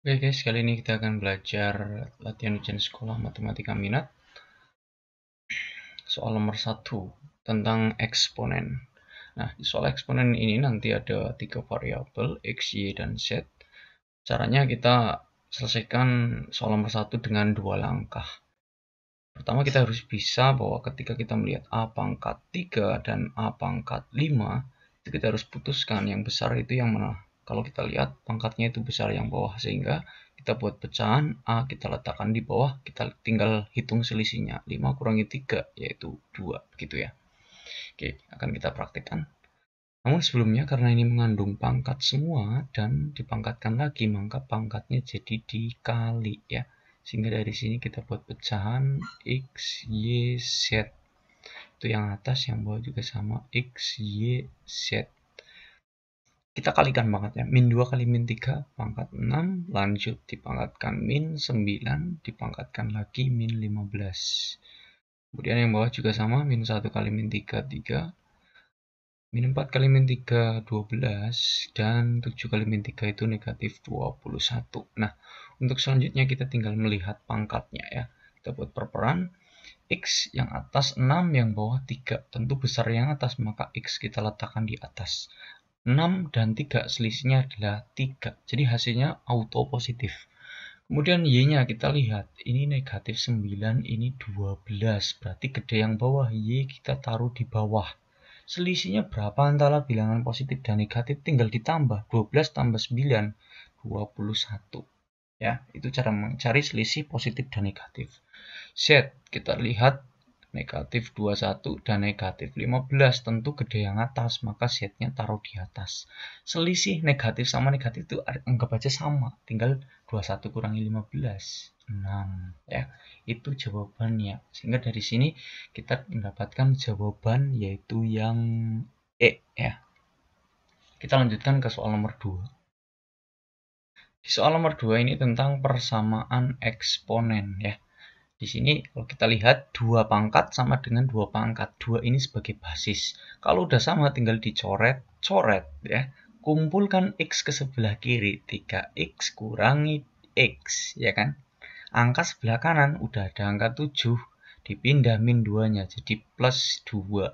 Oke guys, kali ini kita akan belajar latihan ujian sekolah matematika minat soal nomor 1 tentang eksponen. Nah, di soal eksponen ini nanti ada 3 variabel, X, Y, dan Z. Caranya kita selesaikan soal nomor 1 dengan 2 langkah. Pertama, kita harus bisa bahwa ketika kita melihat A pangkat 3 dan A pangkat 5, itu kita harus putuskan yang besar itu yang mana. Kalau kita lihat pangkatnya itu besar yang bawah, sehingga kita buat pecahan A kita letakkan di bawah, kita tinggal hitung selisihnya. 5 kurangi 3 yaitu 2, begitu ya. Oke, akan kita praktikkan. Namun sebelumnya karena ini mengandung pangkat semua dan dipangkatkan lagi, maka pangkatnya jadi dikali ya. Sehingga dari sini kita buat pecahan X, Y, Z. Itu yang atas, yang bawah juga sama X, Y, Z. Kita kalikan pangkatnya. Min 2 kali min 3, pangkat 6. Lanjut dipangkatkan min 9, dipangkatkan lagi min 15. Kemudian yang bawah juga sama, min 1 kali min 3, 3. Min 4 kali min 3, 12. Dan 7 kali min 3 itu negatif 21. Nah, untuk selanjutnya kita tinggal melihat pangkatnya ya. Kita buat perperan. X yang atas 6, yang bawah 3. Tentu besar yang atas, maka X kita letakkan di atas. 6 dan 3 selisihnya adalah 3. Jadi hasilnya auto positif. Kemudian Y-nya kita lihat. Ini negatif 9, ini 12. Berarti gede yang bawah. Y kita taruh di bawah. Selisihnya berapa antara bilangan positif dan negatif? Tinggal ditambah. 12 tambah 9, 21. Ya, itu cara mencari selisih positif dan negatif. Z, kita lihat negatif 21 dan negatif 15. Tentu gede yang atas, maka Z-nya taruh di atas. Selisih negatif sama negatif itu anggap aja sama. Tinggal 21 kurangi 15. 6. Ya, itu jawabannya. Sehingga dari sini kita mendapatkan jawaban yaitu yang E. Ya. Kita lanjutkan ke soal nomor 2. Di soal nomor 2 ini tentang persamaan eksponen ya. Di sini kalau kita lihat 2 pangkat sama dengan 2 pangkat. 2 ini sebagai basis. Kalau udah sama tinggal dicoret ya. Kumpulkan X ke sebelah kiri. 3X kurangi X ya kan. Angka sebelah kanan udah ada angka 7. Dipindah min 2-nya jadi plus 2.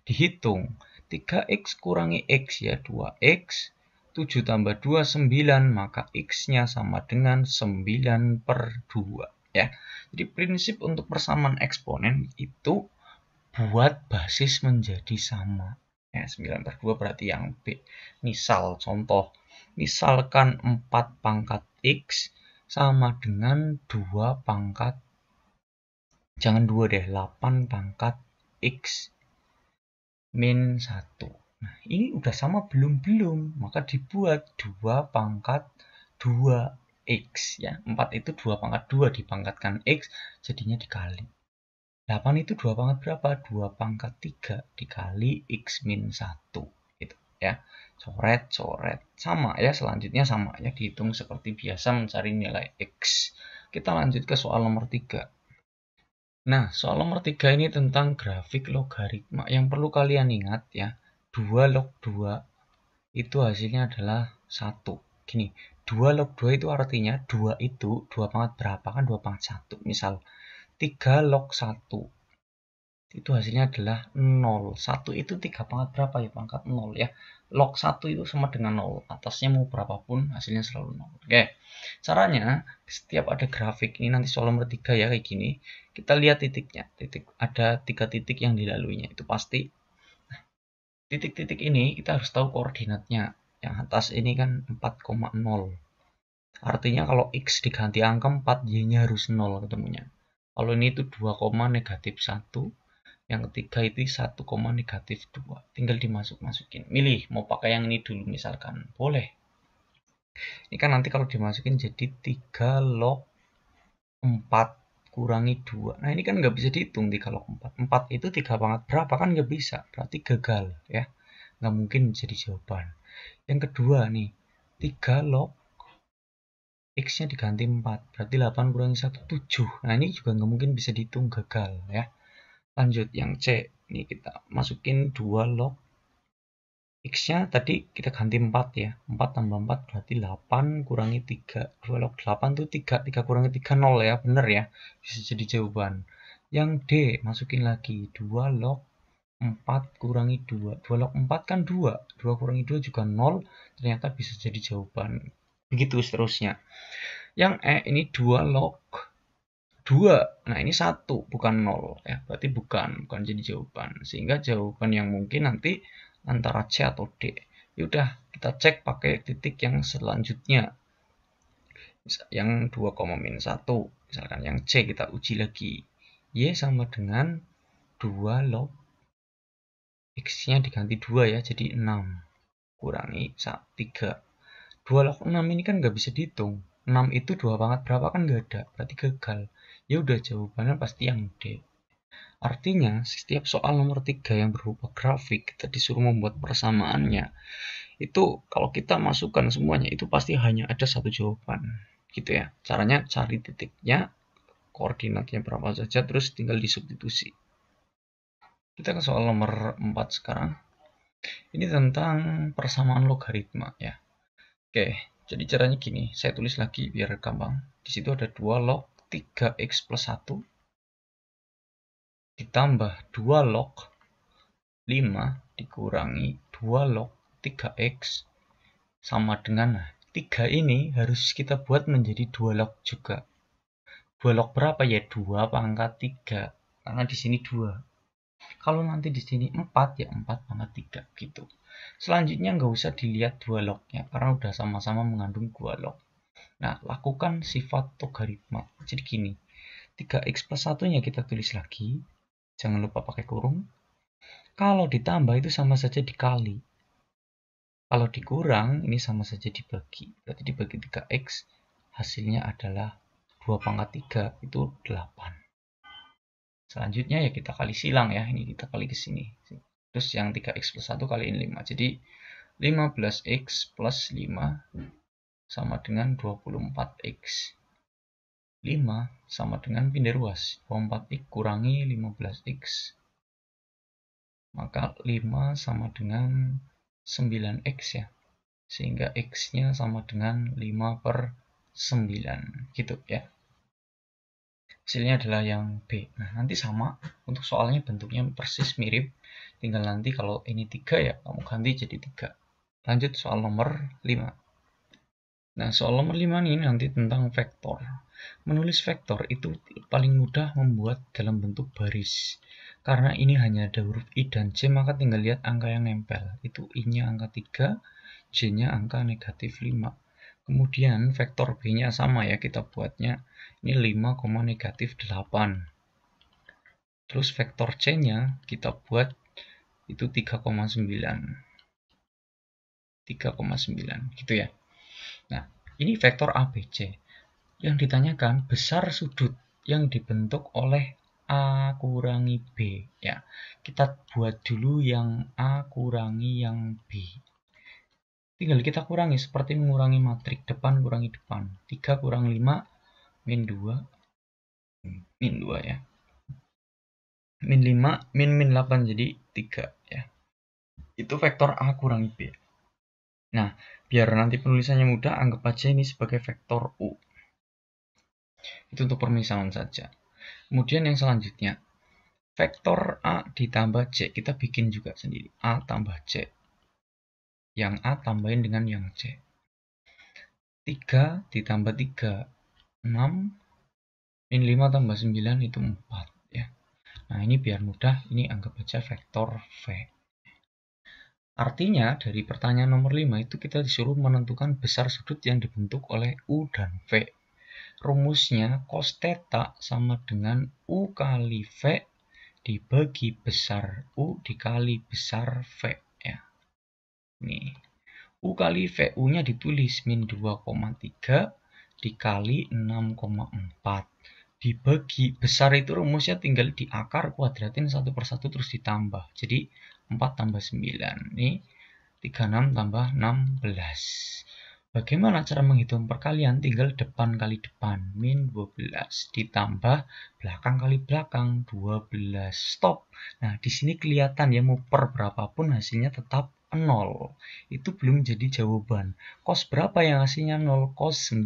Dihitung 3X kurangi X ya 2X. 7 tambah 2 9, maka X-nya sama dengan 9/2 ya. Jadi prinsip untuk persamaan eksponen itu buat basis menjadi sama. Ya, 9/2 berarti yang B. Misal contoh, misalkan 4 pangkat X sama dengan 2 pangkat, jangan 2 deh, 8 pangkat X min 1. Nah, ini udah sama belum? Maka dibuat 2 pangkat 2X ya. 4 itu 2 pangkat 2 dipangkatkan X jadinya dikali. 8 itu 2 pangkat berapa? 2 pangkat 3 dikali X min 1 gitu ya. Coret. Sama ya, selanjutnya sama ya, dihitung seperti biasa mencari nilai X. Kita lanjut ke soal nomor 3. Nah, soal nomor 3 ini tentang grafik logaritma. Yang perlu kalian ingat ya, 2 log 2 itu hasilnya adalah 1. Gini, 2 log 2 itu artinya 2 itu 2 pangkat berapa? Kan 2 pangkat 1. Misal, 3 log 1 itu hasilnya adalah 0. 1 itu 3 pangkat berapa ya? Pangkat 0 ya. Log 1 itu sama dengan 0. Atasnya mau berapapun hasilnya selalu 0. Oke. Caranya setiap ada grafik ini nanti soal nomor 3 ya kayak gini. Kita lihat titiknya. Ada 3 titik yang dilaluinya. Itu pasti. Titik-titik ini kita harus tahu koordinatnya. Yang atas ini kan 4,0. Artinya kalau X diganti angka 4, Y-nya harus 0 ketemunya. Kalau ini itu 2, negatif 1. Yang ketiga itu 1, negatif 2. Tinggal dimasukin. Milih mau pakai yang ini dulu misalkan. Boleh. Ini kan nanti kalau dimasukin jadi 3 log 4 kurangi 2. Nah ini kan nggak bisa dihitung 3 log 4. 4 itu 3 pangkat berapa? Kan nggak bisa. Berarti gagal ya. Nggak mungkin jadi jawaban. Yang kedua nih. 3 log X-nya diganti 4. Berarti 8 kurangi 1, 7. Nah ini juga nggak mungkin bisa dihitung, gagal ya. Lanjut yang C. Ini kita masukin 2 log X-nya tadi kita ganti 4 ya. 4 tambah 4 berarti 8 kurangi 3. 2 log 8 itu 3. 3 kurangi 3, 0 ya. Bener ya. Bisa jadi jawaban. Yang D, masukin lagi. 2 log 4 kurangi 2. 2 log 4 kan 2. 2 kurangi 2 juga 0. Ternyata bisa jadi jawaban. Begitu seterusnya. Yang E ini 2 log 2. Nah, ini 1, bukan 0 ya. Berarti bukan jadi jawaban. Sehingga jawaban yang mungkin nanti antara C atau D. Yaudah, kita cek pakai titik yang selanjutnya. Yang 2,-1. Misalkan yang C kita uji lagi. Y sama dengan 2 log X-nya diganti 2 ya, jadi 6. Kurangi 3. 2 log 6 ini kan nggak bisa dihitung. 6 itu 2 pangkat berapa kan nggak ada, berarti gagal. Ya udah, jawabannya pasti yang D. Artinya, setiap soal nomor 3 yang berupa grafik, kita disuruh membuat persamaannya. Itu kalau kita masukkan semuanya, itu pasti hanya ada satu jawaban. Gitu ya. Caranya cari titiknya, koordinatnya berapa saja, terus tinggal disubstitusi. Kita ke soal nomor 4 sekarang. Ini tentang persamaan logaritma ya. Oke, jadi caranya gini, saya tulis lagi biar gampang. Di situ ada 2 log 3x plus 1 ditambah 2 log 5 dikurangi 2 log 3x sama dengan 3 ini harus kita buat menjadi 2 log juga. 2 log berapa ya? 2 pangkat 3. Karena di sini 2. Kalau nanti di sini 4 ya 4 pangkat 3 gitu. Selanjutnya nggak usah dilihat 2 lognya karena udah sama-sama mengandung 2 log. Nah, lakukan sifat logaritma. Jadi gini, 3x plus 1-nya kita tulis lagi. Jangan lupa pakai kurung. Kalau ditambah itu sama saja dikali. Kalau dikurang, ini sama saja dibagi. Berarti dibagi 3x, hasilnya adalah 2 pangkat 3, itu 8. Selanjutnya ya kita kali silang ya. Ini kita kali ke sini. Terus yang 3x plus 1 kaliin 5. Jadi 15x plus 5 sama dengan 24x. 5 sama dengan pindah ruas. 24x kurangi 15x. Maka 5 sama dengan 9x ya. Sehingga x-nya sama dengan 5/9. Gitu ya. Hasilnya adalah yang B. Nah, nanti sama. Untuk soalnya bentuknya persis mirip. Tinggal nanti kalau ini 3 ya, kamu ganti jadi 3. Lanjut soal nomor 5. Nah, soal nomor 5 ini nanti tentang vektor. Menulis vektor itu paling mudah membuat dalam bentuk baris. Karena ini hanya ada huruf I dan J, maka tinggal lihat angka yang nempel. Itu I-nya angka 3, J-nya angka negatif 5. Kemudian vektor B-nya sama ya, kita buatnya ini 5, negatif 8. Terus vektor C-nya kita buat itu 3,9. 3,9 gitu ya. Nah, ini vektor ABC. Yang ditanyakan besar sudut yang dibentuk oleh A kurangi B. Ya, kita buat dulu yang A kurangi yang B. Tinggal kita kurangi seperti mengurangi matrik depan kurangi depan. 3 kurang 5 min 2. Min 2 ya. Min 5 min 8 jadi 3 ya. Itu vektor A kurangi B. Nah, biar nanti penulisannya mudah, anggap aja ini sebagai vektor U. Itu untuk permisalan saja. Kemudian yang selanjutnya, vektor A ditambah C. Kita bikin juga sendiri. A tambah C. Yang A tambahin dengan yang C. 3 ditambah 3. 6. Min 5 tambah 9 itu 4. Ya. Nah, ini biar mudah. Ini anggap aja vektor V. Artinya dari pertanyaan nomor 5 itu kita disuruh menentukan besar sudut yang dibentuk oleh U dan V. Rumusnya cos theta sama dengan U kali V dibagi besar U dikali besar V ya. Nih. U kali V, U-nya ditulis min 2,3 dikali 6,4. Dibagi besar itu rumusnya tinggal diakar kuadratin satu persatu terus ditambah. Jadi 4 tambah 9. Ini 36 tambah 16. Bagaimana cara menghitung perkalian? Tinggal depan kali depan. Min 12 ditambah belakang kali belakang 12. Stop. Nah, di sini kelihatan ya mau per berapapun hasilnya tetap 0. Itu belum jadi jawaban. Cos berapa yang hasilnya 0? Cos 9.